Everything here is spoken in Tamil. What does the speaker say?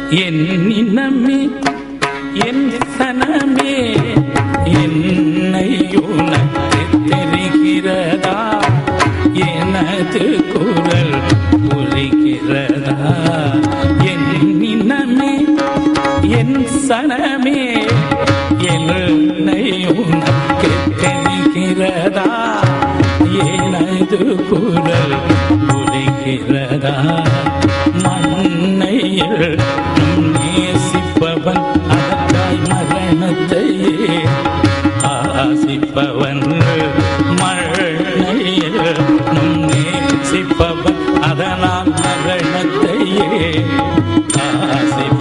என் இனமே என் சனமே என்னை உனக்கு தெரிகிறதா? எனது குரல் புரிகிறதா? என் இனமே என் சனமே என்னை உனக்கு தெரிகிறதா? எனது குரல் புரிகிறதா? மண்ணையில் நம் நேசிப்பவன் அதற்காய் மரணத்தையே ஆசிப்பவன். மண்ணையில் நம் நேசிப்பவன் அதனால் மரணத்தையே ஆசிப்பவன்.